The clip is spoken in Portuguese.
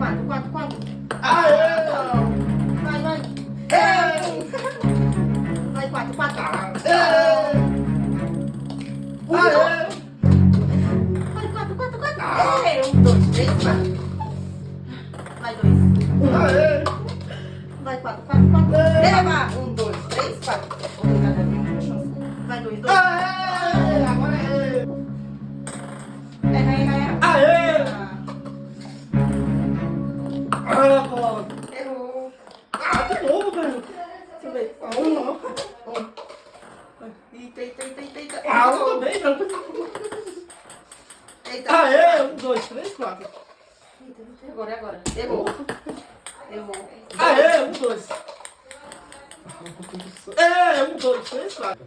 quatro, quatro, quatro. Aê! Vai, vai. Ei! Vai, quatro, quatro. Ei! Aê! Vai, quatro, quatro, quatro. Ah. Ei, um, dois, três, quatro. Vai, dois. Aê! Vai, quatro, quatro, quatro. Ei. Leva. Um, dois, três, quatro. Obrigada, viu? Vai, dois, dois. Aê! Agora é eu! Erra, erra, erra. Aê! Ah, Ah, bola! errou. Ah, de novo, velho! Deixa eu ver. Eita, eita, eita, eita, eita. Ah, eu também, velho! Eita. Aê! 1, 2, 3, 4. Agora, é agora. Errou. Errou. Aê! 1, 2. É, 1, 2, 3, 4.